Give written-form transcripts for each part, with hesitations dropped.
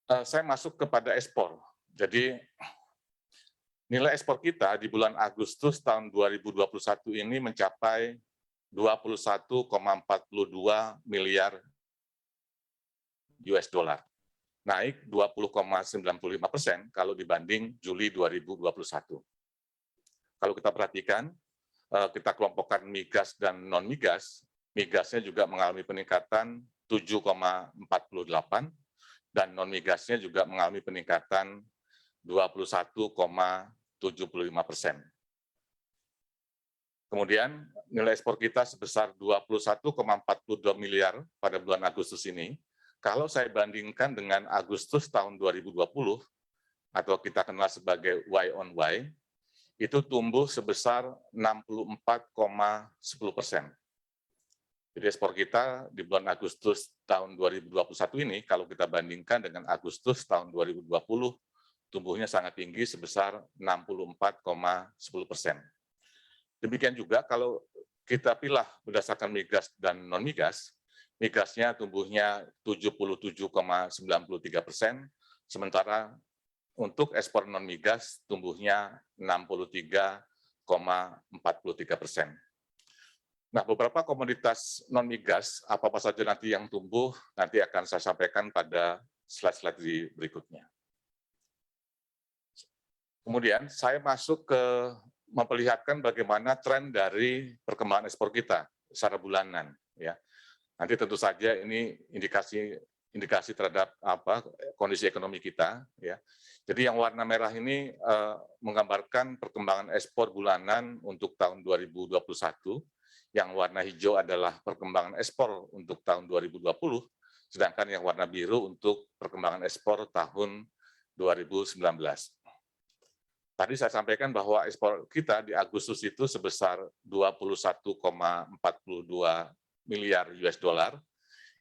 Saya masuk kepada ekspor. Jadi nilai ekspor kita di bulan Agustus tahun 2021 ini mencapai 21,42 miliar US dollar, naik 20,95% kalau dibanding Juli 2021. Kalau kita perhatikan, kita kelompokkan migas dan non-migas, migasnya juga mengalami peningkatan 7,48 dan non-migasnya juga mengalami peningkatan 21,75%. Kemudian nilai ekspor kita sebesar 21,42 miliar pada bulan Agustus ini. Kalau saya bandingkan dengan Agustus tahun 2020, atau kita kenal sebagai Y on Y, itu tumbuh sebesar 64,10%. Jadi ekspor kita di bulan Agustus tahun 2021 ini, kalau kita bandingkan dengan Agustus tahun 2020, tumbuhnya sangat tinggi sebesar 64,10%. Demikian juga kalau kita pilih berdasarkan migas dan non-migas, migasnya tumbuhnya 77,93%, sementara untuk ekspor non-migas tumbuhnya 63,43%. Nah, beberapa komoditas non-migas, apa-apa saja nanti yang tumbuh, nanti akan saya sampaikan pada slide-slide berikutnya. Kemudian saya masuk ke memperlihatkan bagaimana tren dari perkembangan ekspor kita secara bulanan. Ya, nanti tentu saja ini indikasi terhadap kondisi ekonomi kita. Ya, jadi yang warna merah ini menggambarkan perkembangan ekspor bulanan untuk tahun 2021. Yang warna hijau adalah perkembangan ekspor untuk tahun 2020, sedangkan yang warna biru untuk perkembangan ekspor tahun 2019. Tadi saya sampaikan bahwa ekspor kita di Agustus itu sebesar 21,42 miliar US dollar,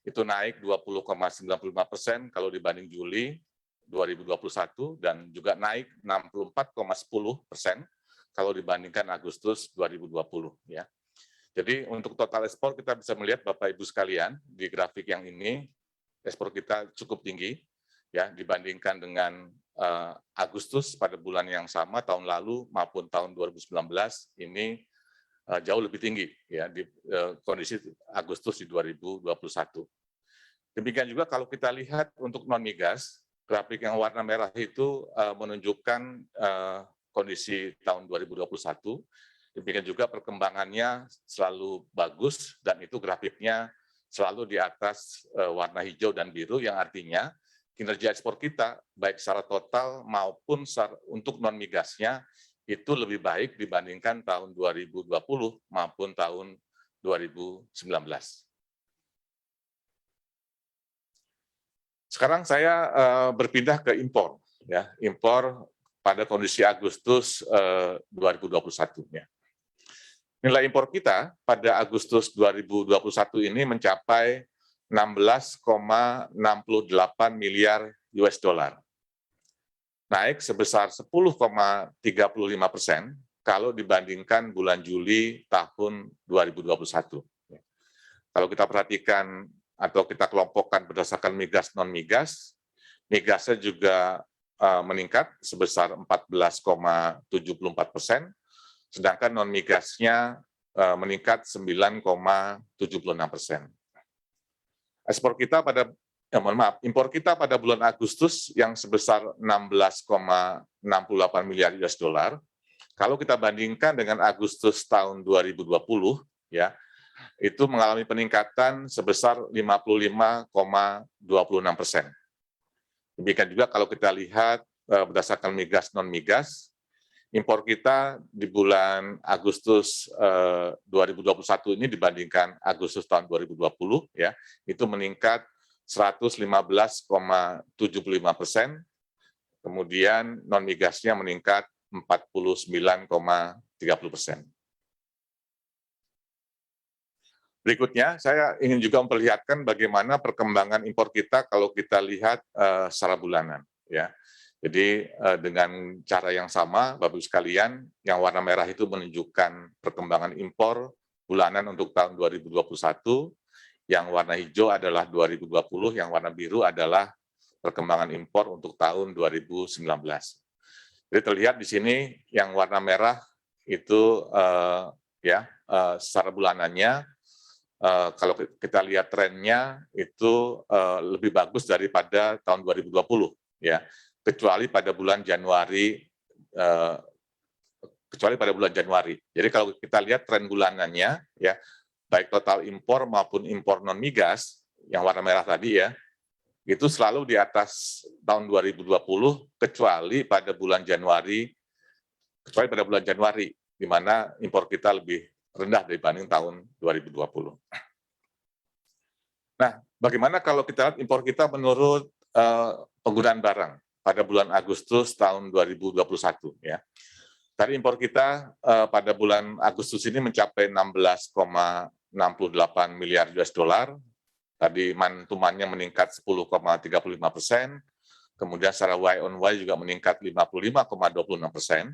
itu naik 20,95% kalau dibanding Juli 2021 dan juga naik 64,10% kalau dibandingkan Agustus 2020. Ya. Jadi untuk total ekspor kita bisa melihat Bapak Ibu sekalian di grafik yang ini ekspor kita cukup tinggi ya dibandingkan dengan Agustus pada bulan yang sama tahun lalu maupun tahun 2019 ini jauh lebih tinggi ya di kondisi Agustus di 2021. Demikian juga kalau kita lihat untuk non migas, grafik yang warna merah itu menunjukkan kondisi tahun 2021. Demikian juga perkembangannya selalu bagus dan itu grafiknya selalu di atas warna hijau dan biru yang artinya kinerja ekspor kita, baik secara total maupun untuk non-migasnya, itu lebih baik dibandingkan tahun 2020 maupun tahun 2019. Sekarang saya berpindah ke impor, ya, impor pada kondisi Agustus 2021. Ya. Nilai impor kita pada Agustus 2021 ini mencapai 16,68 miliar US dollar. Naik sebesar 10,35% kalau dibandingkan bulan Juli tahun 2021. Kalau kita perhatikan atau kita kelompokkan berdasarkan migas non-migas, migasnya juga meningkat sebesar 14,74%, sedangkan non-migasnya meningkat 9,76%. Ekspor kita impor kita pada bulan Agustus yang sebesar 16,68 miliar US dollar. Kalau kita bandingkan dengan Agustus tahun 2020, ya, itu mengalami peningkatan sebesar 55,26%. Demikian juga kalau kita lihat berdasarkan migas non-migas, impor kita di bulan Agustus 2021 ini dibandingkan Agustus tahun 2020 ya, itu meningkat 115,75%. Kemudian non-migasnya meningkat 49,30%. Berikutnya, saya ingin juga memperlihatkan bagaimana perkembangan impor kita kalau kita lihat secara bulanan ya. Jadi dengan cara yang sama, Bapak-Ibu sekalian, yang warna merah itu menunjukkan perkembangan impor bulanan untuk tahun 2021, yang warna hijau adalah 2020, yang warna biru adalah perkembangan impor untuk tahun 2019. Jadi terlihat di sini yang warna merah itu secara bulanannya, kalau kita lihat trennya itu lebih bagus daripada tahun 2020, ya, kecuali pada bulan Januari. Jadi kalau kita lihat tren bulanannya, ya, baik total impor maupun impor non migas yang warna merah tadi, ya, itu selalu di atas tahun 2020 kecuali pada bulan Januari, di mana impor kita lebih rendah dibanding tahun 2020. Nah, bagaimana kalau kita lihat impor kita menurut penggunaan barang pada bulan Agustus tahun 2021, ya. Tadi impor kita pada bulan Agustus ini mencapai 16,68 miliar US dollar. Tadi mantumannya meningkat 10,35%, kemudian secara Y on Y juga meningkat 55,26%.